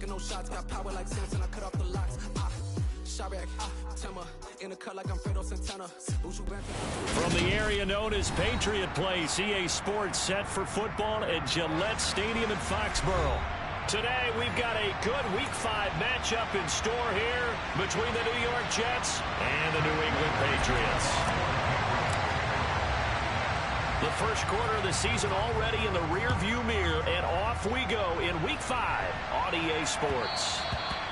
taking no shots. Got power like Samson, I cut off the locks. Shabak, Tema, in the cut like I'm Fredo Santana. From the area known as Patriot Place, EA Sports set for football at Gillette Stadium in Foxborough. Today, we've got a good Week 5 matchup in store here between the New York Jets and the New England Patriots. The first quarter of the season already in the rearview mirror, and off we go in Week 5 on EA Sports.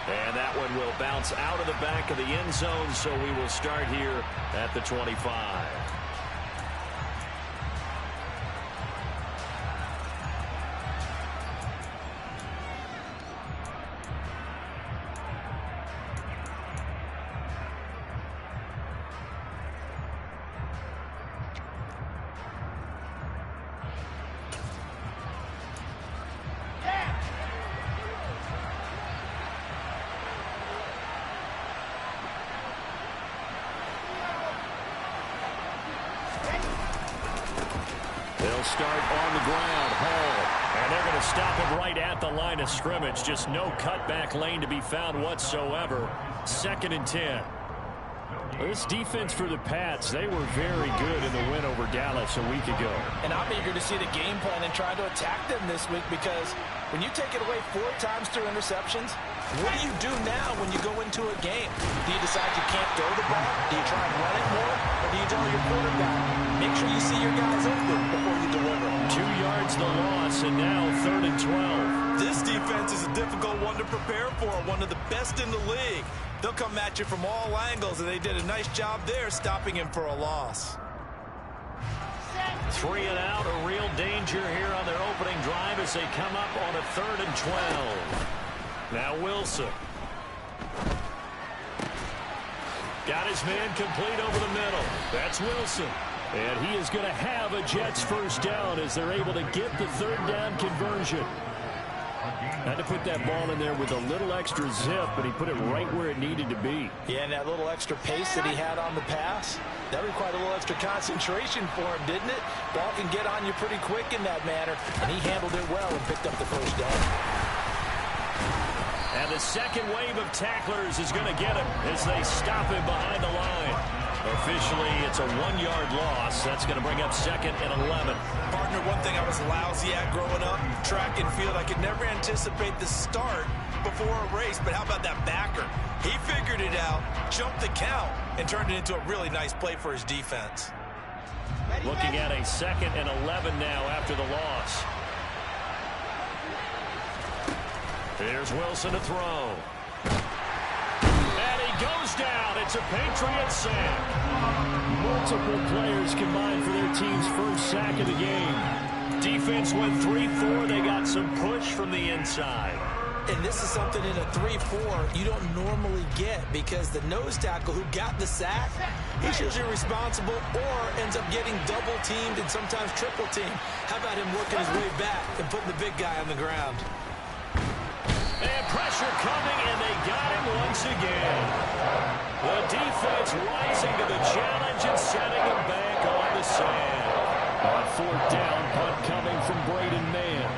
And that one will bounce out of the back of the end zone, so we will start here at the 25. They'll start on the ground, Hall, and they're going to stop him right at the line of scrimmage. Just no cutback lane to be found whatsoever. 2nd and 10. This defense for the Pats, they were very good in the win over Dallas a week ago. And I'm eager to see the game plan and try to attack them this week, because when you take it away 4 times through interceptions, what do you do now when you go into a game? Do you decide you can't throw the ball? Do you try and run it more? Or do you tell your quarterback, make sure you see your guys open before you deliver? 2 yards the loss, and now 3rd and 12. This defense is a difficult one to prepare for, one of the best in the league. They'll come at you from all angles, and they did a nice job there stopping him for a loss. 3 and out, a real danger here on their opening drive as they come up on a 3rd and 12. Now Wilson. Got his man complete over the middle. That's Wilson. And he is going to have a Jets first down as they're able to get the 3rd down conversion. Had to put that ball in there with a little extra zip, but he put it right where it needed to be. Yeah, and that little extra pace that he had on the pass, that required a little extra concentration for him, didn't it? Ball can get on you pretty quick in that manner, and he handled it well and picked up the first down. And the second wave of tacklers is going to get him as they stop him behind the line. Officially, it's a 1-yard loss. That's going to bring up 2nd and 11. Partner, one thing I was lousy at growing up, track and field, I could never anticipate the start before a race, but how about that backer? He figured it out, jumped the count, and turned it into a really nice play for his defense. Looking at a 2nd and 11 now after the loss. Here's Wilson to throw. And he goes down. It's a Patriots sack. Multiple players combined for their team's first sack of the game. Defense went 3-4. They got some push from the inside. And this is something in a 3-4 you don't normally get, because the nose tackle who got the sack, he's usually responsible or ends up getting double-teamed and sometimes triple-teamed. How about him working his way back and putting the big guy on the ground? And pressure coming, and they got him once again. The defense rising to the challenge and setting him back on the sand. On 4th down, punt coming from Braden Mann.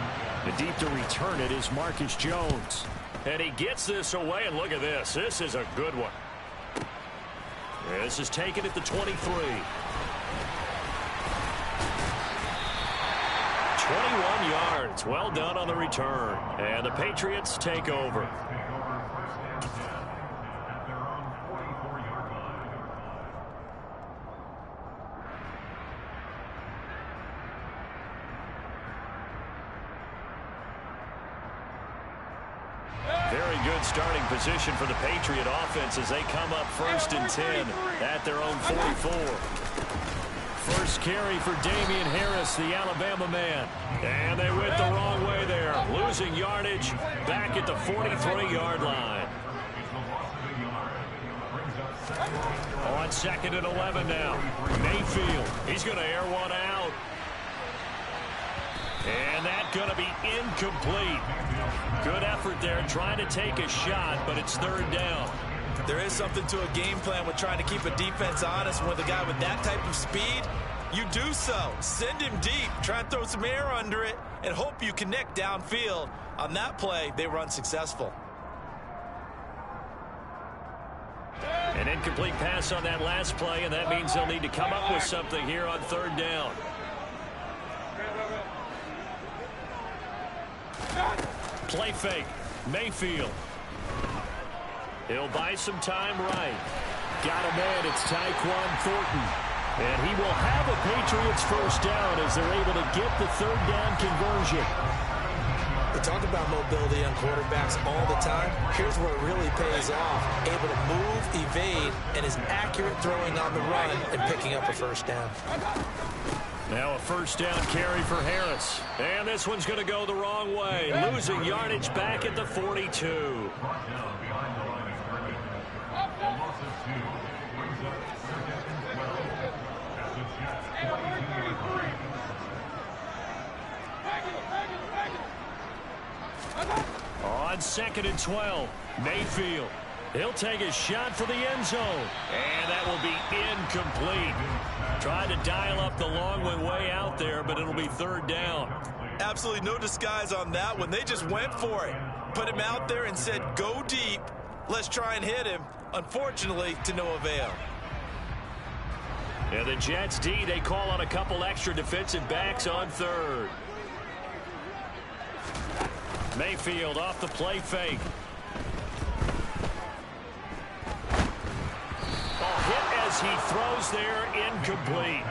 The deep to return it is Marcus Jones. And he gets this away, and look at this. This is a good one. This is taken at the 23. 21 yards. Well done on the return. And the Patriots take over. Very good starting position for the Patriot offense as they come up 1st and 10 at their own 44. First carry for Damian Harris, the Alabama man. And they went the wrong way there. Losing yardage back at the 43-yard line. On 2nd and 11 now. Mayfield, he's going to air one out. And that's going to be incomplete. Good effort there trying to take a shot, but it's 3rd down. There is something to a game plan with trying to keep a defense honest. With a guy with that type of speed, you do so. Send him deep. Try and throw some air under it and hope you connect downfield On that play, they were unsuccessful. An incomplete pass on that last play, and that means they'll need to come up with something here on third down. Play fake. Mayfield. He'll buy some time right. Got a man. It's Tyquan Thornton. And he will have a Patriots first down as they're able to get the third down conversion. We talk about mobility on quarterbacks all the time. Here's where it really pays off. Able to move, evade, and is accurate throwing on the run and picking up a first down. Now a first down carry for Harris. And this one's going to go the wrong way. Losing yardage back at the 42. On 2nd and 12, Mayfield. He'll take a shot for the end zone. And that will be incomplete. Tried to dial up the long one way out there, but it'll be third down. Absolutely no disguise on that one. They just went for it. Put him out there and said, go deep. Let's try and hit him. Unfortunately, to no avail. And the Jets D, they call on a couple extra defensive backs on third. Mayfield off the play fake. Hit as he throws there, incomplete.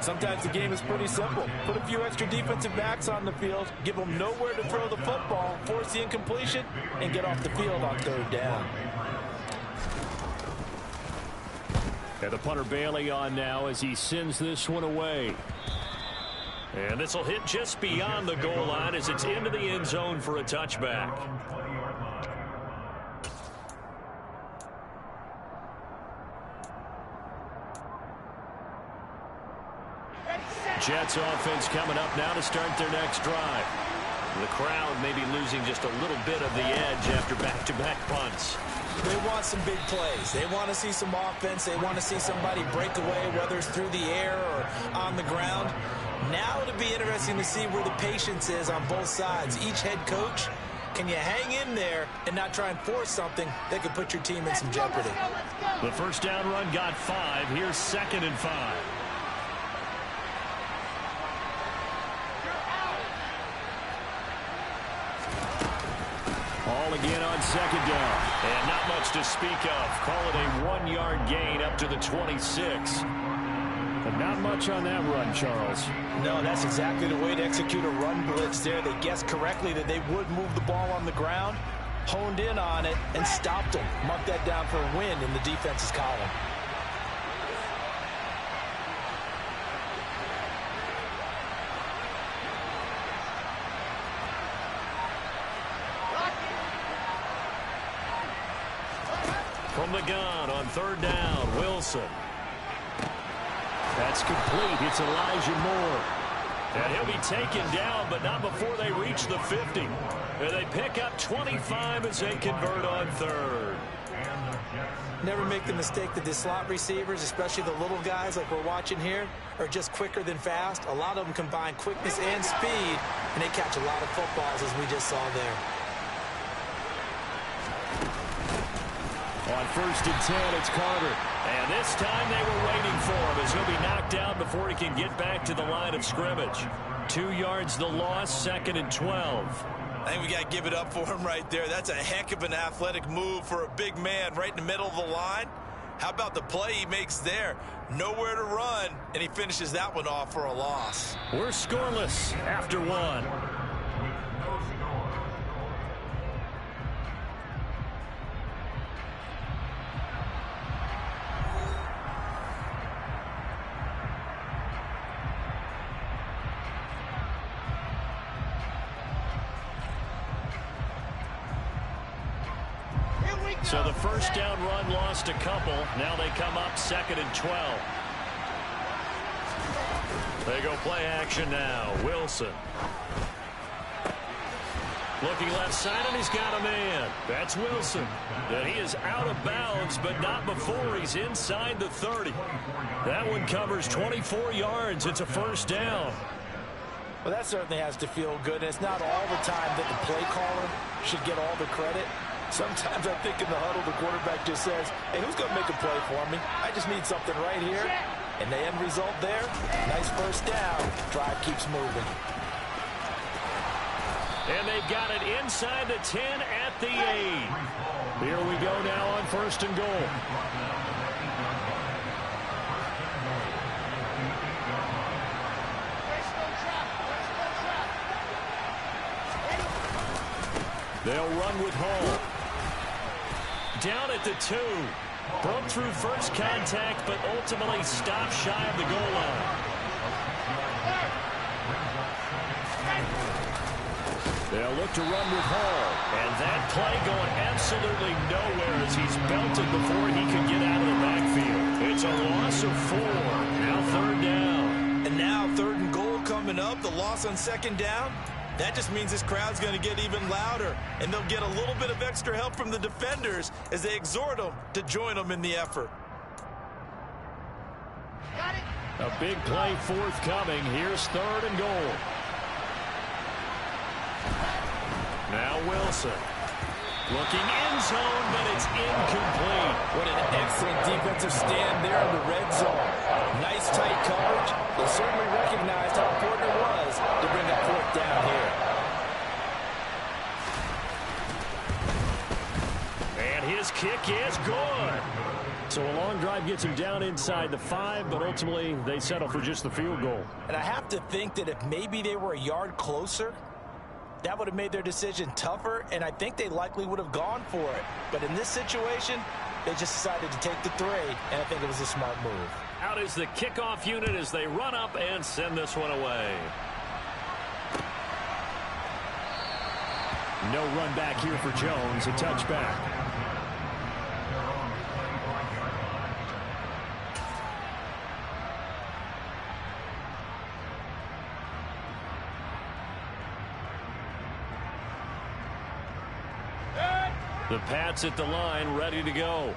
Sometimes the game is pretty simple. Put a few extra defensive backs on the field, give them nowhere to throw the football, force the incompletion, and get off the field on third down. And the punter Bailey on now as he sends this one away. And this will hit just beyond the goal line as it's into the end zone for a touchback. Jets offense coming up now to start their next drive. The crowd may be losing just a little bit of the edge after back-to-back punts. They want some big plays. They want to see some offense. They want to see somebody break away, whether it's through the air or on the ground. Now it'll be interesting to see where the patience is on both sides. Each head coach, can you hang in there and not try and force something that could put your team in some jeopardy? The first down run got 5. Here's 2nd and 5. All again on 2nd down. And not much to speak of. Call it a 1-yard gain up to the 26. But not much on that run, Charles. No, that's exactly the way to execute a run blitz there. They guessed correctly that they would move the ball on the ground, honed in on it, and stopped them. Mark that down for a win in the defense's column. From the gun on 3rd down, Wilson. That's complete. It's Elijah Moore. And he'll be taken down, but not before they reach the 50. And they pick up 25 as they convert on 3rd. Never make the mistake that the slot receivers, especially the little guys like we're watching here, are just quicker than fast. A lot of them combine quickness and speed, and they catch a lot of footballs, as we just saw there. On 1st and 10, it's Carter. And this time they were waiting for him as he'll be knocked down before he can get back to the line of scrimmage. 2 yards the loss, 2nd and 12. I think we got to give it up for him right there. That's a heck of an athletic move for a big man right in the middle of the line. How about the play he makes there? Nowhere to run, and he finishes that one off for a loss. We're scoreless after 1. So the first down run lost a couple. Now they come up 2nd and 12. They go play action now. Wilson. Looking left side, and he's got a man. That's Wilson. And he is out of bounds, but not before he's inside the 30. That one covers 24 yards. It's a first down. Well, that certainly has to feel good, and it's not all the time that the play caller should get all the credit. Sometimes I think in the huddle, the quarterback just says, hey, who's going to make a play for me? I just need something right here. And the end result there, nice first down. Drive keeps moving. And they've got it inside the 10 at the 8. Here we go now on 1st and goal. They'll run with Hall. Down at the 2. Broke through first contact, but ultimately stopped shy of the goal line. They'll look to run with Hall. And that play going absolutely nowhere as he's belted before he could get out of the backfield. It's a loss of 4. Now 3rd down. And now 3rd and goal coming up. The loss on 2nd down. That just means this crowd's going to get even louder, and they'll get a little bit of extra help from the defenders as they exhort them to join them in the effort. A big play forthcoming. Here's 3rd and goal. Now Wilson. Looking end zone, but it's incomplete. What an excellent defensive stand there in the red zone. Nice tight coverage. They certainly recognized how important it was to bring that 4th down here. And his kick is good. So a long drive gets him down inside the 5, but ultimately they settle for just the field goal. And I have to think that if maybe they were a yard closer, that would have made their decision tougher, and I think they likely would have gone for it. But in this situation, they just decided to take the 3, and I think it was a smart move. Out is the kickoff unit as they run up and send this one away. No run back here for Jones, a touchback. The Pats at the line, ready to go.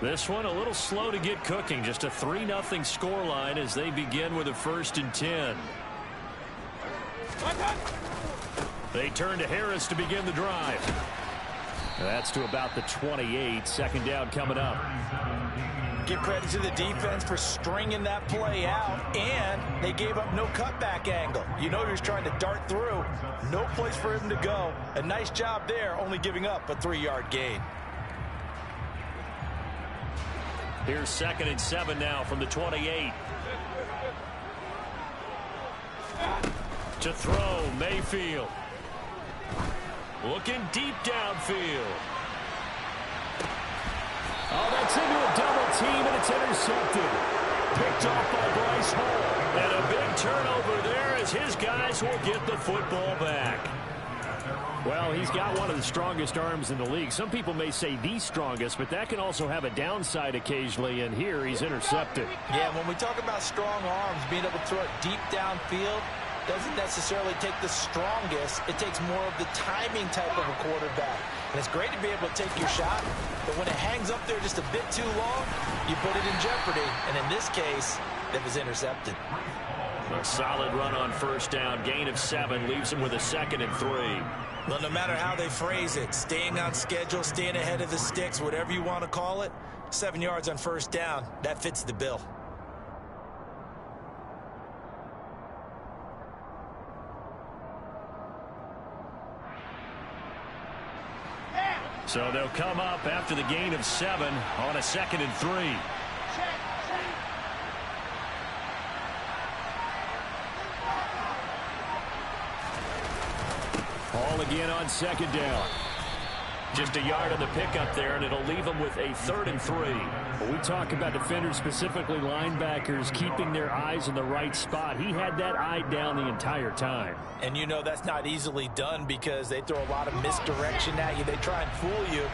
This one a little slow to get cooking. Just a 3-0 scoreline as they begin with a 1st and 10. They turn to Harris to begin the drive. That's to about the 28. 2nd down coming up. Give credit to the defense for stringing that play out, and they gave up no cutback angle. You know he was trying to dart through. No place for him to go. A nice job there, only giving up a 3-yard gain. Here's 2nd and 7 now from the 28. To throw, Mayfield. Looking deep downfield. Oh, that's into a double team, and it's intercepted. Picked off by Bryce Hall. And a big turnover there as his guys will get the football back. Well, he's got one of the strongest arms in the league. Some people may say the strongest, but that can also have a downside occasionally, and here he's intercepted. Yeah, when we talk about strong arms, being able to throw it deep downfield doesn't necessarily take the strongest. It takes more of the timing type of a quarterback. And it's great to be able to take your shot, but when it hangs up there just a bit too long, you put it in jeopardy. And in this case, it was intercepted. A solid run on 1st down. Gain of 7 leaves him with a 2nd and 3. Well, no matter how they phrase it, staying on schedule, staying ahead of the sticks, whatever you want to call it, 7 yards on 1st down, that fits the bill. So they'll come up after the gain of 7 on a 2nd and 3. Hall again on 2nd down. Just a yard on the pickup there, and it'll leave them with a 3rd and 3. When we talk about defenders, specifically linebackers, keeping their eyes in the right spot, he had that eye down the entire time. And you know that's not easily done because they throw a lot of misdirection at you. They try and fool you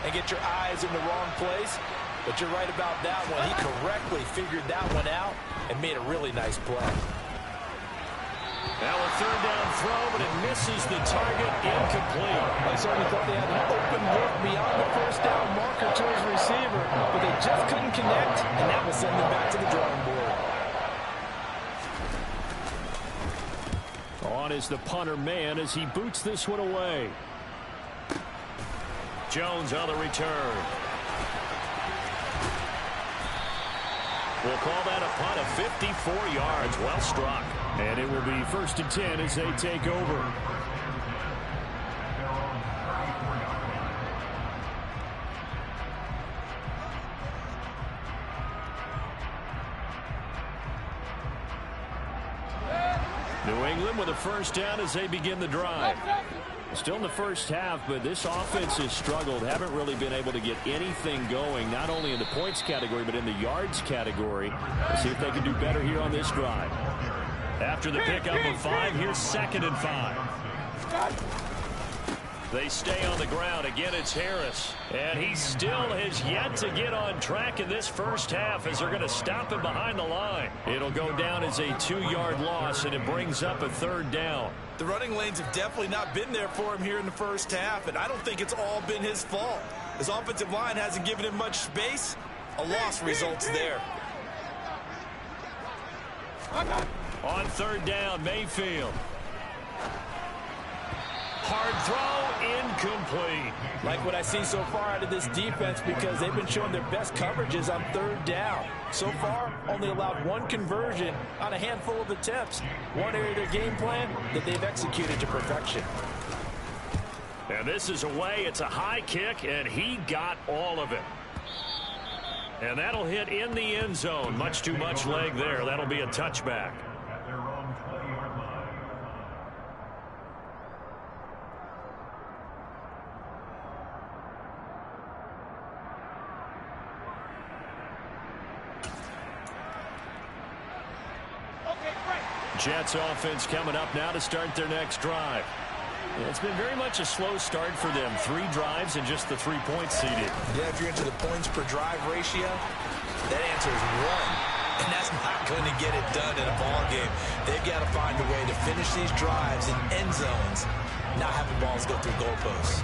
and get your eyes in the wrong place. But you're right about that one. He correctly figured that one out and made a really nice play. Now a 3rd down throw, but it misses the target, incomplete. I certainly thought they had an open look beyond the 1st down marker to his receiver, but they just couldn't connect, and that will send them back to the drawing board. On is the punter man as he boots this one away. Jones on the return. We'll call that a punt of 54 yards. Well struck. And it will be 1st and 10 as they take over. New England with a first down as they begin the drive. Still in the first half, but this offense has struggled. Haven't really been able to get anything going, not only in the points category, but in the yards category. Let's see if they can do better here on this drive. After the pickup of 5, here's 2nd and 5. They stay on the ground. Again, it's Harris. And he still has yet to get on track in this first half as they're going to stop him behind the line. It'll go down as a 2-yard loss, and it brings up a 3rd down. The running lanes have definitely not been there for him here in the first half, and I don't think it's all been his fault. His offensive line hasn't given him much space. A loss results there. On 3rd down, Mayfield. Hard throw, incomplete. Like what I see so far out of this defense because they've been showing their best coverages on 3rd down. So far, only allowed 1 conversion on a handful of attempts. One area of their game plan that they've executed to perfection. And this is away. It's a high kick, and he got all of it. And that'll hit in the end zone. Much too much leg there. That'll be a touchback. Jets offense coming up now to start their next drive. It's been very much a slow start for them. 3 drives and just the 3 points seeded. Yeah, if you're into the points per drive ratio, that answer is 1. And that's not going to get it done in a ball game. They've got to find a way to finish these drives in end zones, not having balls go through goalposts.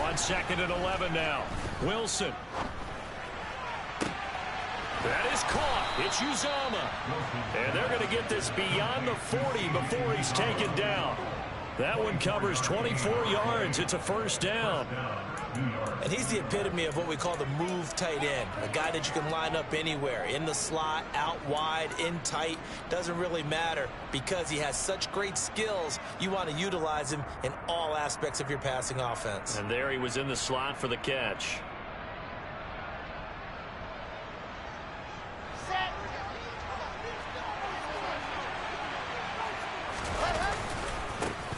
On 2nd and 11 now. Wilson. That is caught. It's Uzama. And they're going to get this beyond the 40 before he's taken down. That one covers 24 yards. It's a first down. And he's the epitome of what we call the move tight end. A guy that you can line up anywhere. In the slot, out wide, in tight. Doesn't really matter because he has such great skills. You want to utilize him in all aspects of your passing offense. And there he was in the slot for the catch.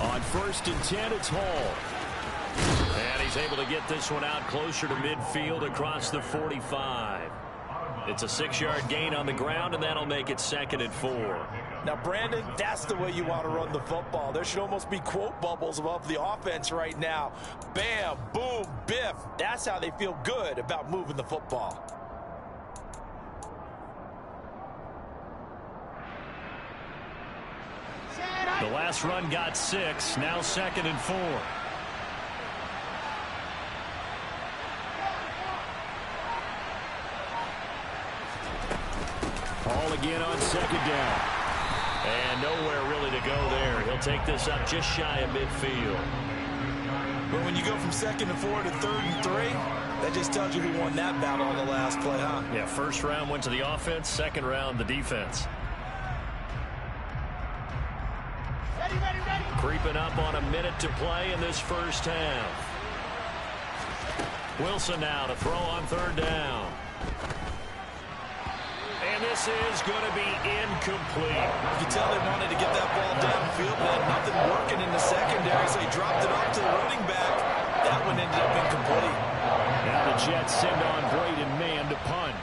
On 1st and 10, it's Hall. And he's able to get this one out closer to midfield across the 45. It's a 6-yard gain on the ground, and that'll make it 2nd and 4. Now, Brandon, that's the way you want to run the football. There should almost be quote bubbles above the offense right now. Bam, boom, biff. That's how they feel good about moving the football. The last run got 6. Now 2nd and 4. Hall again on 2nd down. And nowhere really to go there. He'll take this up just shy of midfield. But when you go from 2nd and 4 to 3rd and 3, that just tells you who won that battle on the last play, huh? Yeah, first round went to the offense, second round the defense. Creeping up on a minute to play in this first half. Wilson now to throw on 3rd down. And this is going to be incomplete. You can tell they wanted to get that ball downfield, but had nothing working in the secondary, so he dropped it off to the running back. That one ended up incomplete. Now the Jets send on Braden Mann to punt.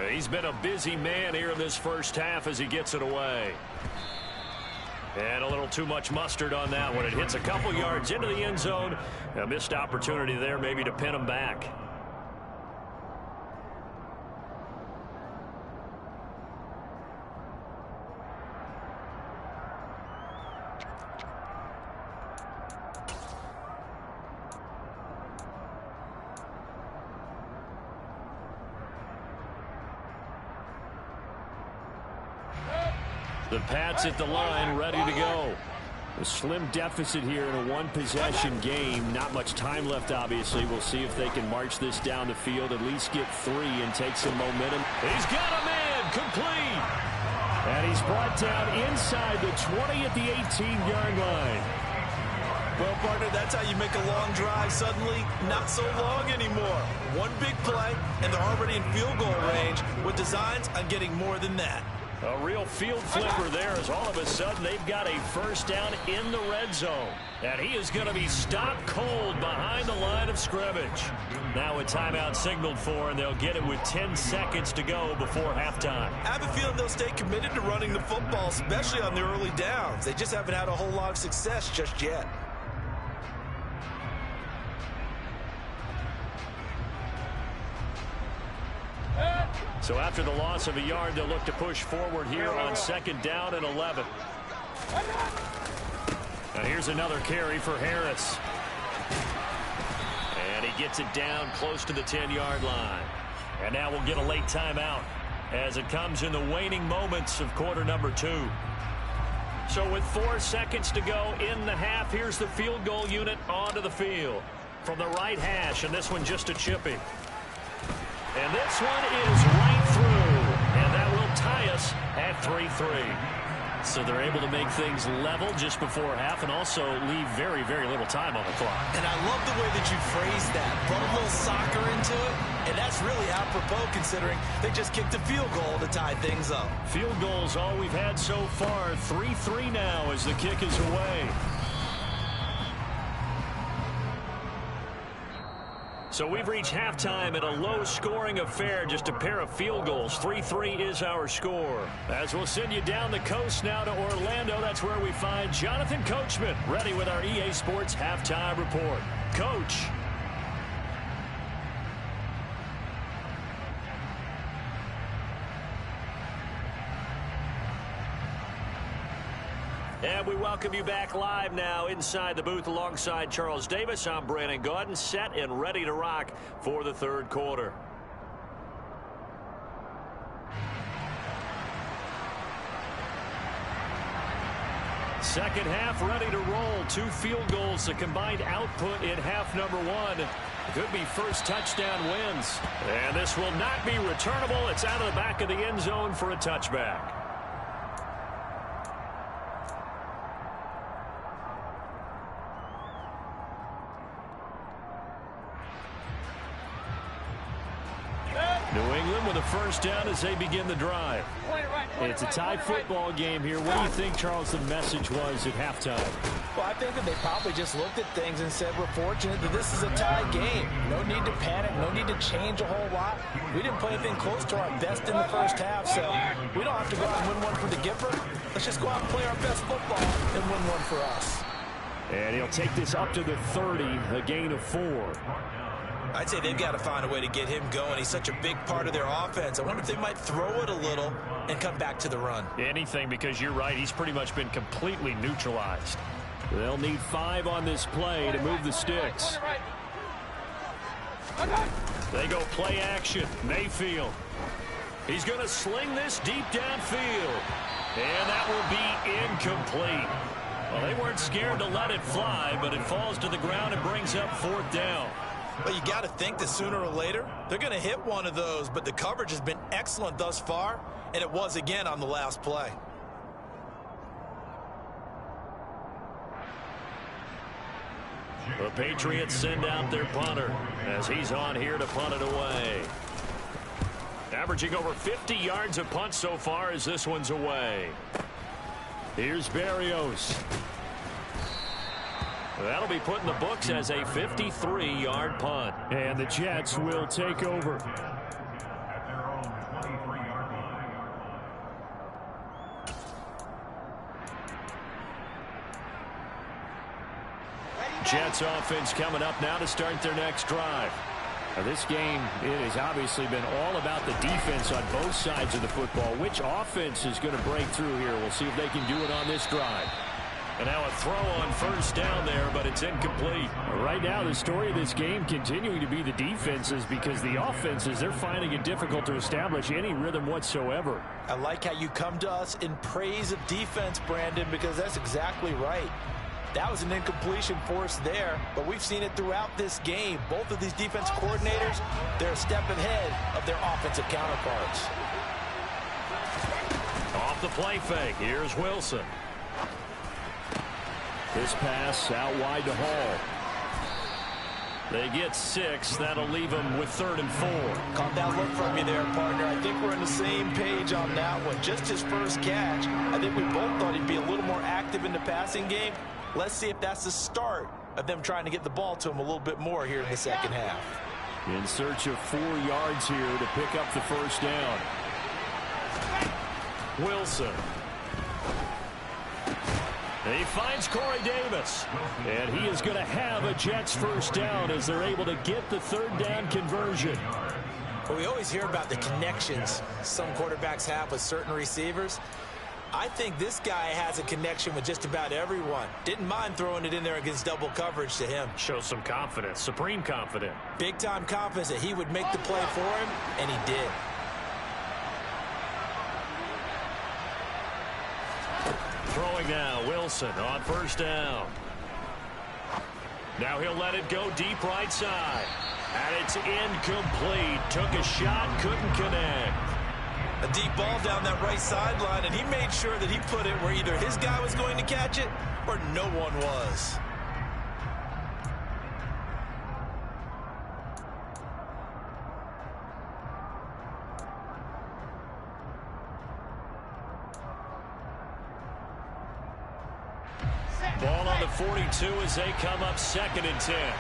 He's been a busy man here in this first half as he gets it away. And a little too much mustard on that one. It hits a couple yards into the end zone. A missed opportunity there maybe to pin them back. The Pats at the line, ready to go. A slim deficit here in a one-possession game. Not much time left, obviously. We'll see if they can march this down the field, at least get 3 and take some momentum. He's got a man, complete. And he's brought down inside the 20 at the 18-yard line. Well, partner, that's how you make a long drive suddenly not so long anymore. One big play, and they're already in field goal range with designs on getting more than that. A real field flipper there as all of a sudden they've got a first down in the red zone. And he is going to be stopped cold behind the line of scrimmage. Now a timeout signaled for, and they'll get it with 10 seconds to go before halftime. I have a feeling they'll stay committed to running the football, especially on the early downs. They just haven't had a whole lot of success just yet. So after the loss of a yard, they'll look to push forward here on 2nd down and 11. Now here's another carry for Harris. And he gets it down close to the 10-yard line. And now we'll get a late timeout as it comes in the waning moments of quarter number 2. So with 4 seconds to go in the half, here's the field goal unit onto the field. From the right hash, and this one just a chippy. And this one is right through, and that will tie us at 3-3. So they're able to make things level just before half and also leave very, very little time on the clock. And I love the way that you phrase that. Put a little soccer into it, and that's really apropos considering they just kicked a field goal to tie things up. Field goals all we've had so far. 3-3 now as the kick is away. So we've reached halftime at a low-scoring affair, just a pair of field goals. 3-3 is our score. As we'll send you down the coast now to Orlando, that's where we find Jonathan Coachman, ready with our EA Sports halftime report. Coach. And we welcome you back live now inside the booth alongside Charles Davis. I'm Brandon Gaudin, set and ready to rock for the third quarter. Second half ready to roll. 2 field goals, the combined output in half number 1. Could be first touchdown wins. And this will not be returnable. It's out of the back of the end zone for a touchback. New England with a first down as they begin the drive. It's a tie football game here. What do you think, Charles, the message was at halftime? Well, I think that they probably just looked at things and said, we're fortunate that this is a tie game. No need to panic. No need to change a whole lot. We didn't play anything close to our best in the first half, so we don't have to go out and win one for the Gipper. Let's just go out and play our best football and win one for us. And he'll take this up to the 30, a gain of 4. I'd say they've got to find a way to get him going. He's such a big part of their offense. I wonder if they might throw it a little and come back to the run. Anything, because you're right. He's pretty much been completely neutralized. They'll need 5 on this play to move the sticks. They go play action. Mayfield. He's going to sling this deep downfield. And that will be incomplete. Well, they weren't scared to let it fly, but it falls to the ground and brings up 4th down. But you got to think that sooner or later, they're going to hit one of those. But the coverage has been excellent thus far, and it was again on the last play. The Patriots send out their punter as he's on here to punt it away. Averaging over 50 yards a punt so far as this one's away. Here's Berrios. That'll be put in the books as a 53-yard punt. And the Jets will take over. Jets offense coming up now to start their next drive. Now this game, it has obviously been all about the defense on both sides of the football. Which offense is going to break through here? We'll see if they can do it on this drive. And now a throw on first down there, but it's incomplete. Right now, the story of this game continuing to be the defenses, because the offenses, they're finding it difficult to establish any rhythm whatsoever. I like how you come to us in praise of defense, Brandon, because that's exactly right. That was an incompletion force there, but we've seen it throughout this game. Both of these defense coordinators, they're a step ahead of their offensive counterparts. Off the play fake, here's Wilson. This pass out wide to Hall. They get 6. That'll leave them with 3rd and 4. Caught that look from you there, partner. I think we're on the same page on that one. Just his first catch. I think we both thought he'd be a little more active in the passing game. Let's see if that's the start of them trying to get the ball to him a little bit more here in the second half. In search of 4 yards here to pick up the first down. Wilson. He finds Corey Davis. And he is going to have a Jets first down as they're able to get the 3rd down conversion. Well, we always hear about the connections some quarterbacks have with certain receivers. I think this guy has a connection with just about everyone. Didn't mind throwing it in there against double coverage to him. Shows some confidence, supreme confidence. Big-time confidence that he would make the play for him, and he did. Throwing now, Wilson on first down. Now he'll let it go deep right side. And it's incomplete. Took a shot, couldn't connect. A deep ball down that right sideline, and he made sure that he put it where either his guy was going to catch it or no one was. Ball on the 42 as they come up 2nd and 10.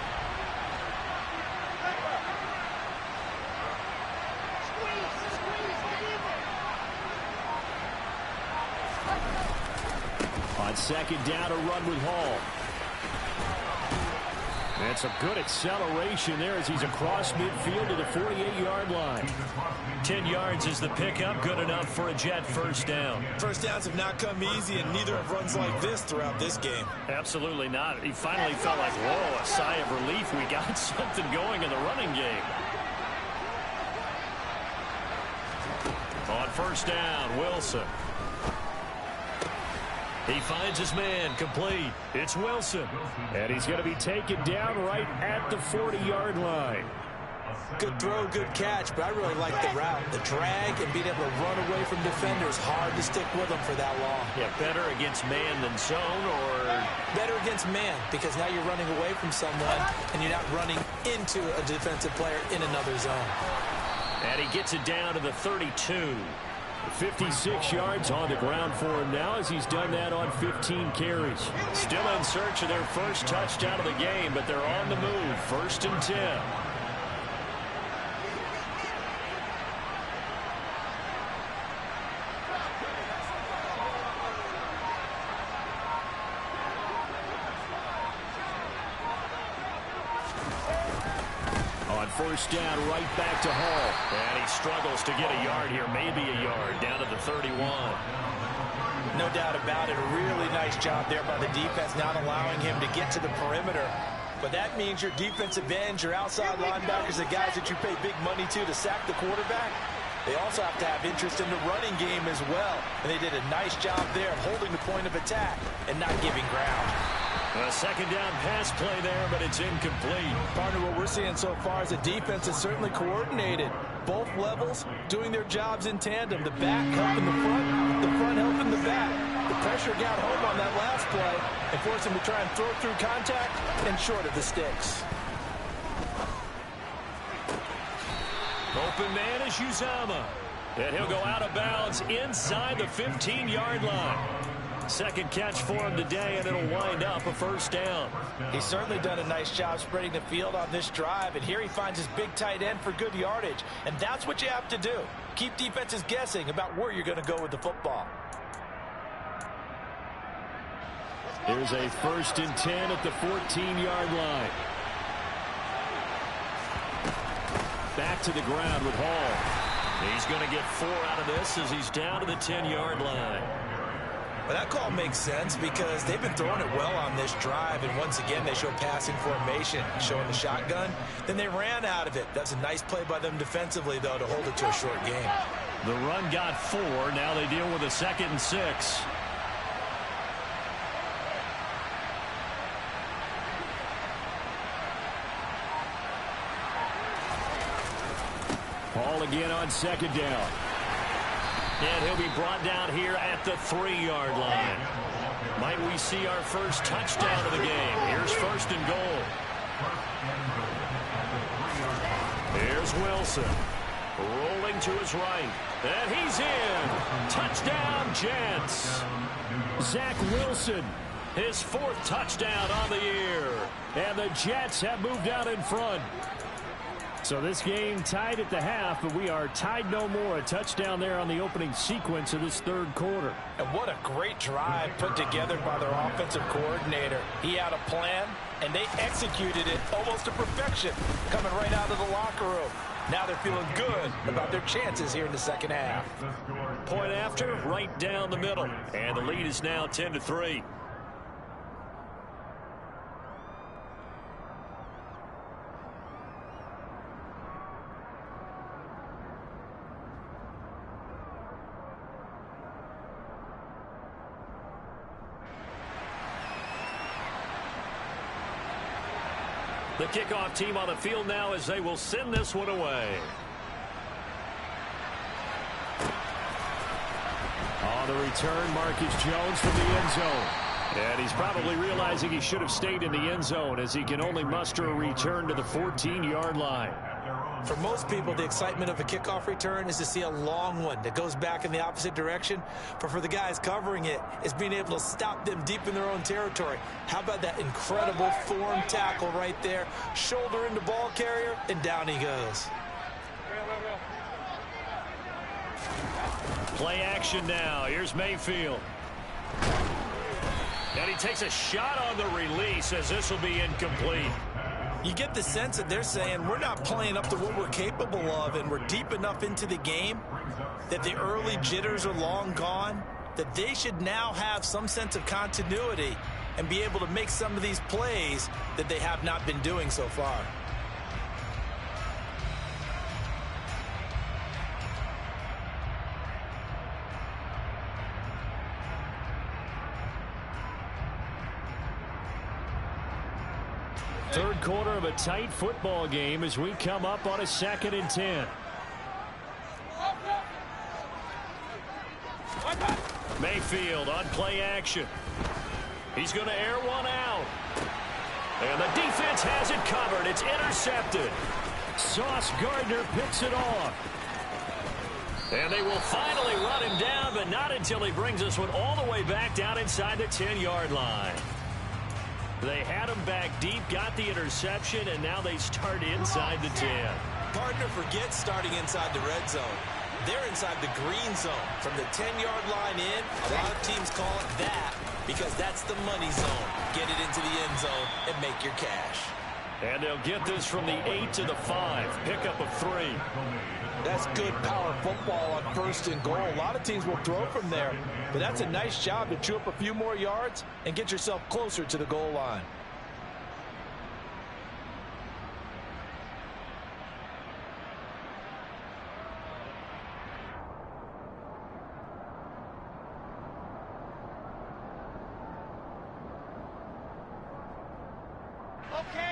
On 2nd down, a run with Hall. And some good acceleration there as he's across midfield to the 48-yard line. 10 yards is the pickup, good enough for a Jet first down. First downs have not come easy, and neither have runs like this throughout this game. Absolutely not. He finally felt like, whoa, a sigh of relief. We got something going in the running game. On first down, Wilson. He finds his man, complete. It's Wilson. And he's going to be taken down right at the 40-yard line. Good throw, good catch, but I really like the route. The drag and being able to run away from defenders. Hard to stick with them for that long. Yeah, better against man than zone, or? Better against man, because now you're running away from someone and you're not running into a defensive player in another zone. And he gets it down to the 32. 56 yards on the ground for him now as he's done that on 15 carries. Still in search of their first touchdown of the game, but they're on the move. 1st and 10. First down, right back to Hall. And he struggles to get a yard here, maybe a yard, down to the 31. No doubt about it. A really nice job there by the defense, not allowing him to get to the perimeter. But that means your defensive ends, your outside linebackers, the guys that you pay big money to sack the quarterback, they also have to have interest in the running game as well. And they did a nice job there of holding the point of attack and not giving ground. A 2nd down pass play there, but it's incomplete. Partner, what we're seeing so far is the defense is certainly coordinated. Both levels doing their jobs in tandem. The back helping the front helping the back. The pressure got home on that last play and forced him to try and throw through contact and short of the sticks. Open man is Uzama. And he'll go out of bounds inside the 15-yard line. 2nd catch for him today, and it'll wind up a first down. He's certainly done a nice job spreading the field on this drive, and here he finds his big tight end for good yardage. And that's what you have to do. Keep defenses guessing about where you're going to go with the football. Here's a 1st and 10 at the 14-yard line. Back to the ground with Hall. He's going to get 4 out of this as he's down to the 10-yard line. Well, that call makes sense because they've been throwing it well on this drive, and once again they show passing formation, showing the shotgun. Then they ran out of it. That's a nice play by them defensively, though, to hold it to a short game. The run got 4. Now they deal with a 2nd and 6. Hall again on 2nd down. And he'll be brought down here at the 3-yard line. Might we see our first touchdown of the game? Here's 1st and goal. Here's Wilson. Rolling to his right. And he's in. Touchdown, Jets. Zach Wilson, his 4th touchdown on the year. And the Jets have moved out in front. So this game tied at the half, but we are tied no more. A touchdown there on the opening sequence of this 3rd quarter. And what a great drive put together by their offensive coordinator. He had a plan, and they executed it almost to perfection, coming right out of the locker room. Now they're feeling good about their chances here in the 2nd half. Point after, right down the middle. And the lead is now 10-3. The kickoff team on the field now as they will send this one away. On the return, Marcus Jones from the end zone. And he's probably realizing he should have stayed in the end zone as he can only muster a return to the 14-yard line. For most people, the excitement of a kickoff return is to see a long one that goes back in the opposite direction. But for the guys covering it, it's being able to stop them deep in their own territory. How about that incredible form tackle right there? Shoulder into ball carrier, and down he goes. Play action now. Here's Mayfield. And he takes a shot on the release as this will be incomplete. You get the sense that they're saying we're not playing up to what we're capable of, and we're deep enough into the game that the early jitters are long gone, that they should now have some sense of continuity and be able to make some of these plays that they have not been doing so far. Third quarter of a tight football game as we come up on a 2nd and 10. Mayfield on play action. He's going to air one out. And the defense has it covered. It's intercepted. Sauce Gardner picks it off. And they will finally run him down, but not until he brings this one all the way back down inside the 10-yard line. They had him back deep, got the interception, and now they start inside the 10. Partner forgets starting inside the red zone. They're inside the green zone. From the 10-yard line in, a lot of teams call it that because that's the money zone. Get it into the end zone and make your cash. And they'll get this from the 8 to the 5. Pickup of 3. That's good power football on 1st and goal. A lot of teams will throw from there, but that's a nice job to chew up a few more yards and get yourself closer to the goal line.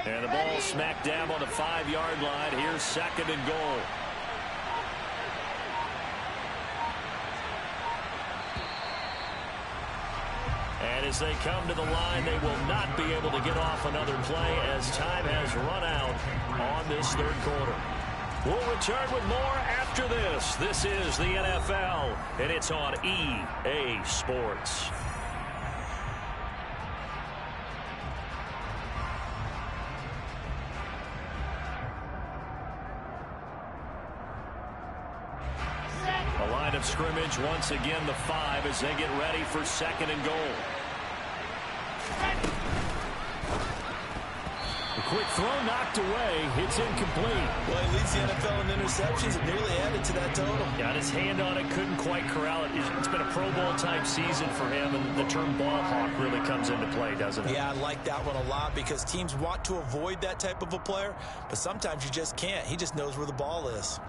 And the ball smacked down on the 5-yard line. Here's 2nd and goal. And as they come to the line, they will not be able to get off another play as time has run out on this 3rd quarter. We'll return with more after this. This is the NFL, and it's on EA Sports. A line of scrimmage once again, the 5 as they get ready for 2nd and goal. A quick throw knocked away. It's incomplete. Well, he leads the NFL in interceptions and nearly added to that total. Got his hand on it, couldn't quite corral it. It's been a Pro Bowl type season for him, and the term ball hawk really comes into play, doesn't it? Yeah, I like that one a lot because teams want to avoid that type of a player, but sometimes you just can't. He just knows where the ball is.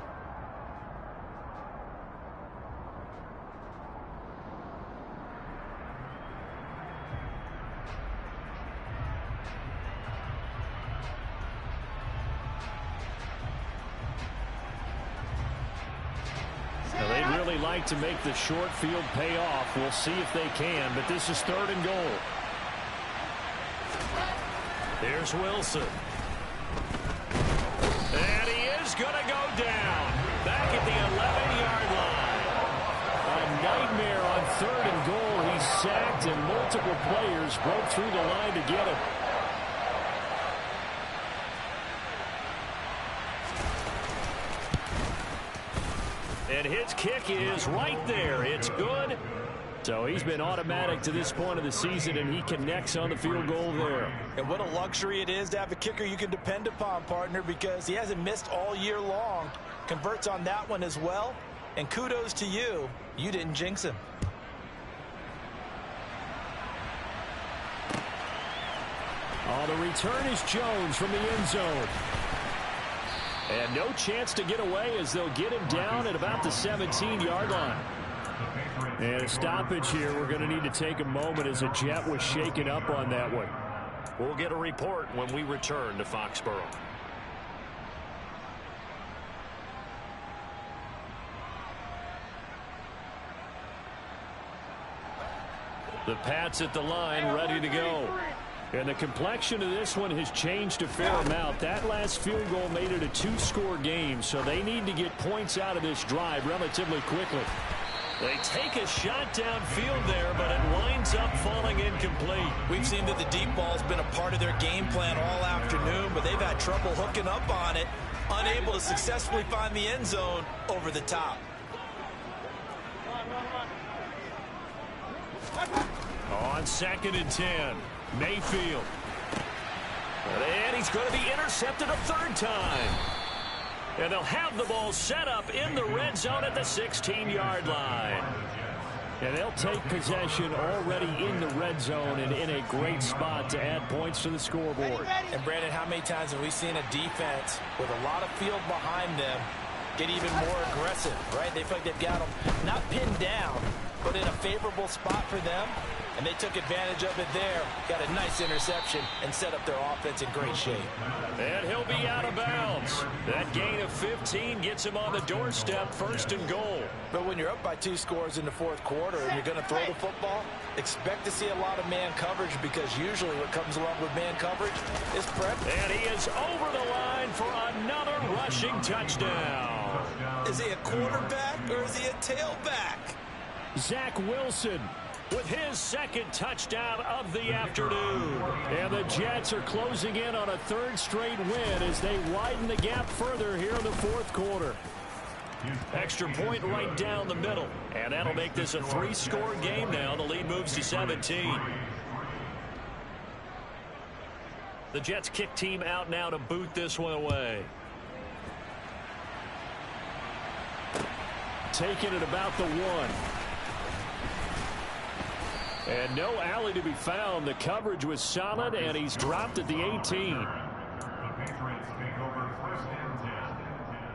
Like to make the short field pay off. We'll see if they can, but this is 3rd and goal. There's Wilson. And he is going to go down. Back at the 11-yard line. A nightmare on 3rd and goal. He's sacked, and multiple players broke through the line to get him. And his kick is right there. It's good. So he's been automatic to this point of the season, and he connects on the field goal there. And what a luxury it is to have a kicker you can depend upon, partner, because he hasn't missed all year long. Converts on that one as well. And kudos to you. You didn't jinx him. Oh, the return is Jones from the end zone. And no chance to get away as they'll get him down at about the 17-yard line. And a stoppage here. We're going to need to take a moment as a Jet was shaken up on that one. We'll get a report when we return to Foxborough. The Pats at the line, ready to go. And the complexion of this one has changed a fair amount. That last field goal made it a 2-score game, so they need to get points out of this drive relatively quickly. They take a shot downfield there, but it winds up falling incomplete. We've seen that the deep ball's been a part of their game plan all afternoon, but they've had trouble hooking up on it, unable to successfully find the end zone over the top. On 2nd and 10, Mayfield. And he's going to be intercepted a 3rd time. And they'll have the ball set up in the red zone at the 16-yard line. And they'll take possession already in the red zone and in a great spot to add points to the scoreboard. And, Brandon, how many times have we seen a defense with a lot of field behind them get even more aggressive, right? They feel like they've got them not pinned down, but in a favorable spot for them. And they took advantage of it there, got a nice interception, and set up their offense in great shape. And he'll be out of bounds. That gain of 15 gets him on the doorstep, 1st and goal. But when you're up by 2 scores in the 4th quarter and you're going to throw the football, expect to see a lot of man coverage, because usually what comes along with man coverage is prep. And he is over the line for another rushing touchdown. Is he a quarterback or is he a tailback? Zach Wilson with his 2nd touchdown of the afternoon. And the Jets are closing in on a 3rd straight win as they widen the gap further here in the 4th quarter. Extra point right down the middle. And that'll make this a 3-score game now. The lead moves to 17. The Jets kick team out now to boot this one away. Taking it about the 1. And no alley to be found. The coverage was solid, and he's dropped at the 18. The Patriots take over 1st and 10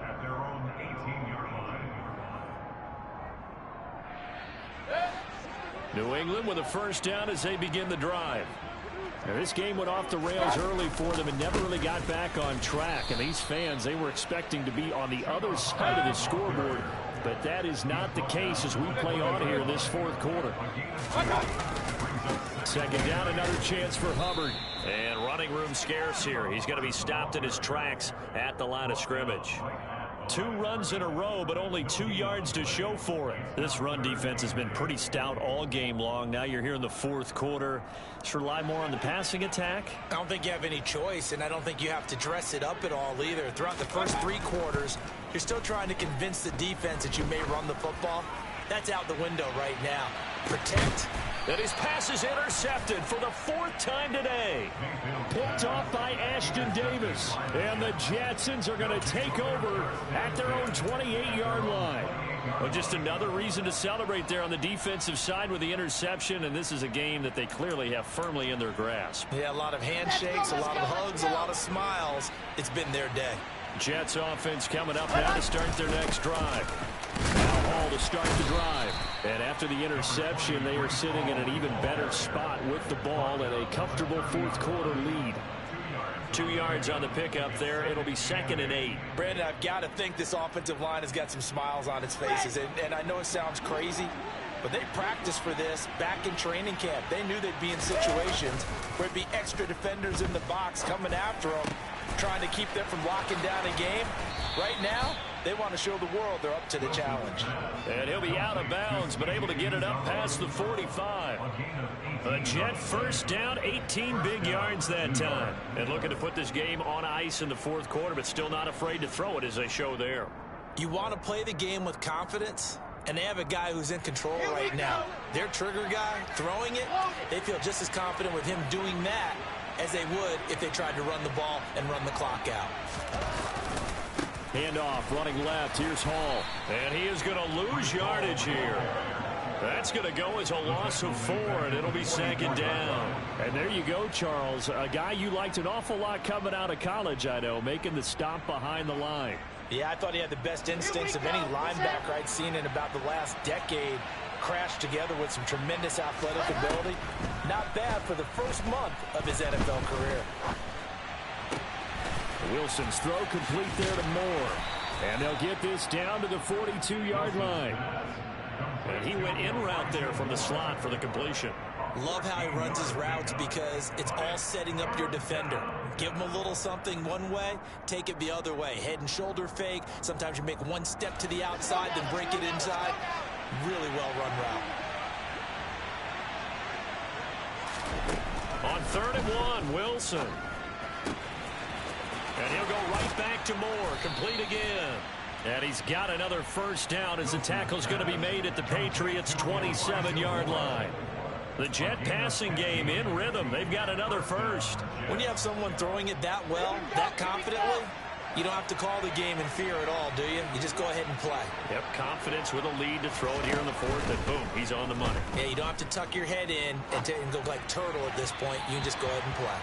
at their own 18-yard line. New England with a 1st down as they begin the drive. Now, this game went off the rails early for them and never really got back on track. And these fans, they were expecting to be on the other side of the scoreboard. But that is not the case as we play on here in this 4th quarter. 2nd down, another chance for Hubbard. And running room scarce here. He's going to be stopped in his tracks at the line of scrimmage. 2 runs in a row, but only 2 yards to show for it. This run defense has been pretty stout all game long. Now you're here in the 4th quarter. Just rely more on the passing attack. I don't think you have any choice, and I don't think you have to dress it up at all either. Throughout the first 3 quarters, you're still trying to convince the defense that you may run the football. That's out the window right now. protect. And his pass is intercepted for the 4th time today. Picked off by Ashton Davis. And the Jetsons are going to take over at their own 28-yard line. Well, just another reason to celebrate there on the defensive side with the interception. And this is a game that they clearly have firmly in their grasp. Yeah, a lot of handshakes, a lot of hugs, a lot of smiles. It's been their day. Jets offense coming up now to start their next drive. Now Hall to start the drive. And after the interception, they are sitting in an even better spot with the ball and a comfortable 4th quarter lead. 2 yards on the pickup there. It'll be 2nd and 8. Brandon, I've got to think this offensive line has got some smiles on its faces. And I know it sounds crazy, but they practiced for this back in training camp. They knew they'd be in situations where it'd be extra defenders in the box coming after them, trying to keep them from locking down a game. Right now, they want to show the world they're up to the challenge. And he'll be out of bounds, but able to get it up past the 45. A Jet first down, 18 big yards that time. And looking to put this game on ice in the 4th quarter, but still not afraid to throw it as they show there. You want to play the game with confidence, and they have a guy who's in control right now. Their trigger guy throwing it, they feel just as confident with him doing that as they would if they tried to run the ball and run the clock out. Handoff, running left. Here's Hall. And he is going to lose yardage here. That's going to go as a loss of 4, and it'll be 2nd down. And there you go, Charles. A guy you liked an awful lot coming out of college, I know, making the stop behind the line. Yeah, I thought he had the best instincts of any linebacker I'd seen in about the last decade. Crashed together with some tremendous athletic ability. Not bad for the first month of his NFL career. Wilson's throw complete there to Moore. And they'll get this down to the 42-yard line. And he went in route there from the slot for the completion. Love how he runs his routes because it's all setting up your defender. Give him a little something one way, take it the other way. Head and shoulder fake. Sometimes you make one step to the outside, then break it inside. Really well-run route. On 3rd and 1, Wilson. And he'll go right back to Moore. Complete again. And he's got another first down as the tackle's going to be made at the Patriots' 27-yard line. The Jet passing game in rhythm. They've got another first. When you have someone throwing it that well, that confidently, you don't have to call the game in fear at all, do you? You just go ahead and play. Yep, confidence with a lead to throw it here in the 4th, and boom, he's on the money. Yeah, you don't have to tuck your head in and go like turtle at this point. You can just go ahead and play.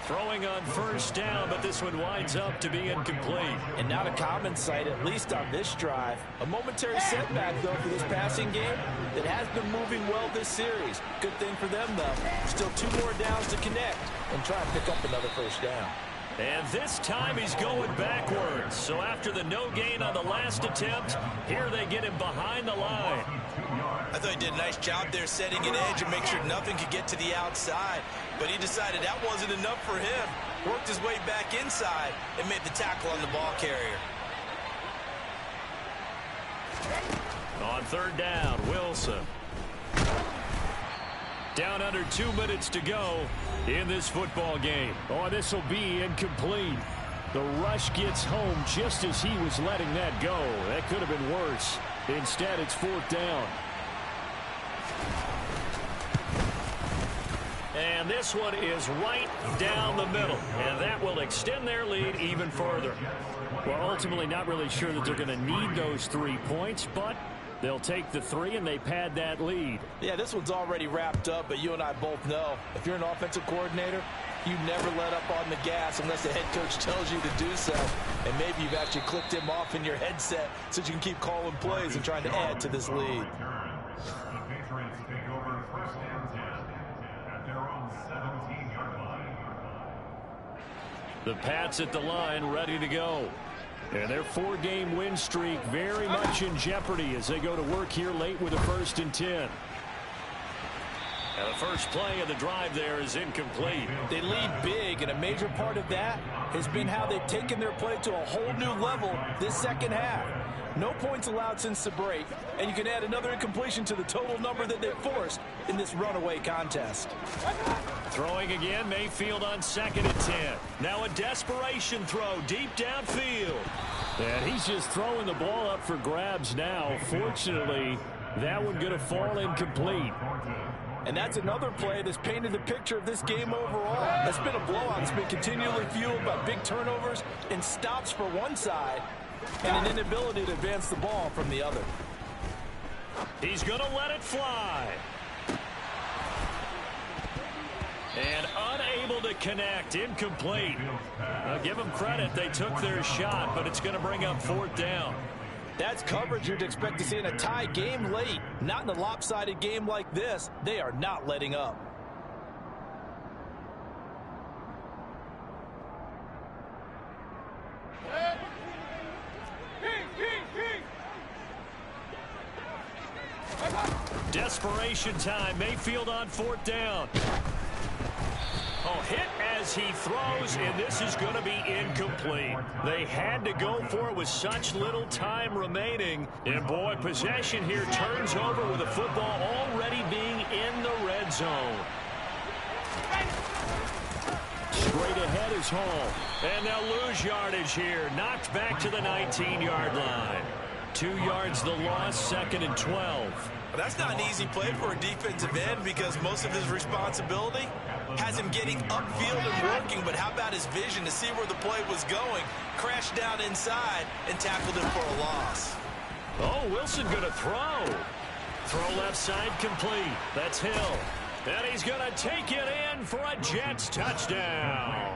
Throwing on first down, but this one winds up to be incomplete. And not a common sight, at least on this drive. A momentary setback, though, for this passing game that has been moving well this series. Good thing for them, though. Still 2 more downs to connect and try and pick up another first down. And this time he's going backwards. So after the no gain on the last attempt, here they get him behind the line. I thought he did a nice job there setting an edge and make sure nothing could get to the outside. But he decided that wasn't enough for him. Worked his way back inside and made the tackle on the ball carrier. On 3rd down, Wilson. Down under 2 minutes to go in this football game. Oh, this will be incomplete. The rush gets home just as he was letting that go. That could have been worse. Instead, it's 4th down. And this one is right down the middle. And that will extend their lead even further. Well, ultimately not really sure that they're going to need those 3 points, but they'll take the 3 and they pad that lead. Yeah, this one's already wrapped up, but you and I both know if you're an offensive coordinator, you never let up on the gas unless the head coach tells you to do so. And maybe you've actually clicked him off in your headset so you can keep calling plays and trying to add to this lead. The Patriots take over 1st and 10 at their own 17-yard line. The Pats at the line, ready to go. And their 4-game win streak very much in jeopardy as they go to work here late with a 1st and 10. And the first play of the drive there is incomplete. They lead big, and a major part of that has been how they've taken their play to a whole new level this second half. No points allowed since the break, and you can add another incompletion to the total number that they forced in this runaway contest. Throwing again, Mayfield on 2nd and 10. Now a desperation throw deep downfield. And he's just throwing the ball up for grabs now. Fortunately, that one going to fall incomplete. And that's another play that's painted the picture of this game overall. It's been a blowout. It's been continually fueled by big turnovers and stops for one side and an inability to advance the ball from the other. He's going to let it fly. And unable to connect. Incomplete. I'll give them credit. They took their shot, but it's going to bring up 4th down. That's coverage you'd expect to see in a tie game late. Not in a lopsided game like this. They are not letting up. Desperation time. Mayfield on 4th down. Oh, hit as he throws, and this is going to be incomplete. They had to go for it with such little time remaining. And, boy, possession here turns over with the football already being in the red zone. Straight ahead is Hall. And they'll lose yardage here. Knocked back to the 19-yard line. 2 yards the loss, 2nd and 12. Well, that's not an easy play for a defensive end because most of his responsibility has him getting upfield and working, but how about his vision to see where the play was going? Crashed down inside and tackled him for a loss. Oh, Wilson going to throw. Throw left side complete. That's Hill. And he's going to take it in for a Jets touchdown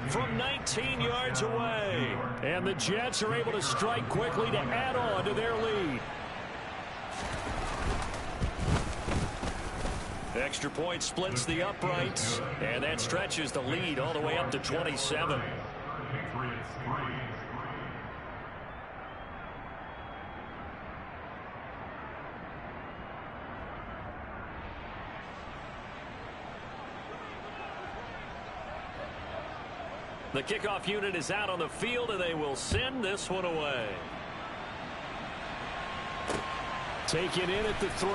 from 19 yards away. And the Jets are able to strike quickly to add on to their lead. Extra point splits the uprights, and that stretches the lead all the way up to 27. The kickoff unit is out on the field, and they will send this one away. Taken in at the 3.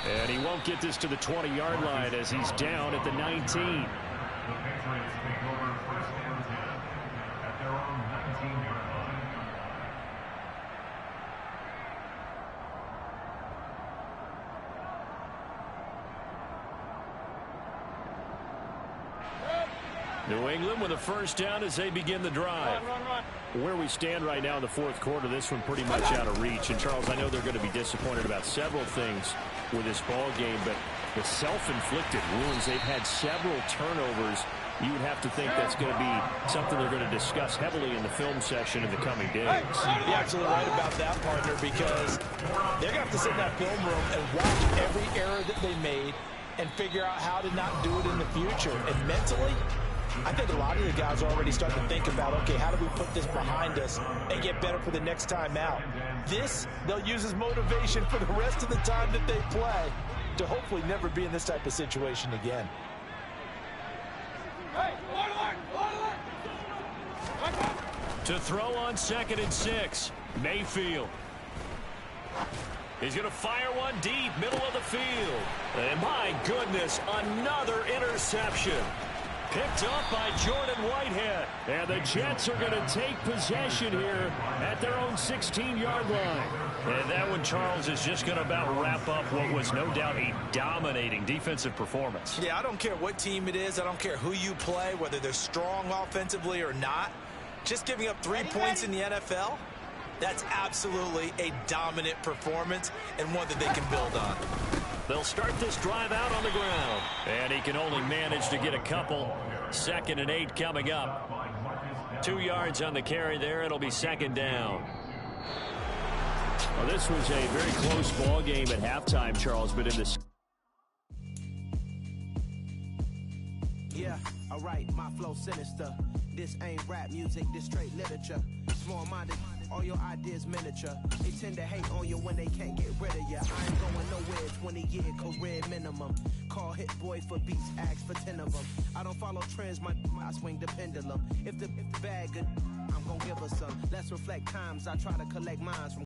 And he won't get this to the 20-yard line as he's down at the 19. The Patriots take over 1st and 10 at their own 19-yard line. New England with a 1st down as they begin the drive. Run. Where we stand right now in the 4th quarter, this one pretty much out of reach. And, Charles, I know they're going to be disappointed about several things with this ball game, but the self-inflicted wounds, they've had several turnovers. You would have to think that's going to be something they're going to discuss heavily in the film session in the coming days. You're absolutely right about that, partner, because they're going to have to sit in that film room and watch every error that they made and figure out how to not do it in the future. And mentally, I think a lot of the guys are already starting to think about, okay, how do we put this behind us and get better for the next time out? This, they'll use as motivation for the rest of the time that they play to hopefully never be in this type of situation again. To throw on 2nd and 6, Mayfield. He's going to fire one deep, middle of the field. And my goodness, another interception. Picked up by Jordan Whitehead. And the Jets are going to take possession here at their own 16-yard line. And that one, Charles, is just going to about wrap up what was no doubt a dominating defensive performance. Yeah, I don't care what team it is. I don't care who you play, whether they're strong offensively or not. Just giving up 3 points in the NFL, that's absolutely a dominant performance and one that they can build on. They'll start this drive out on the ground. And he can only manage to get a couple. 2nd and 8 coming up. 2 yards on the carry there. It'll be 2nd down. Well, this was a very close ball game at halftime, Charles, but in this... Yeah, alright, my flow sinister. This ain't rap music, this straight literature. Small-minded, all your ideas miniature. They tend to hate on you when they can't get rid of you. I ain't going nowhere, 20-year career minimum. Call hit boy for beats, ask for 10 of them. I don't follow trends, I swing the pendulum. If the bag good, I'm gonna give her some. Let's reflect times, I try to collect mines from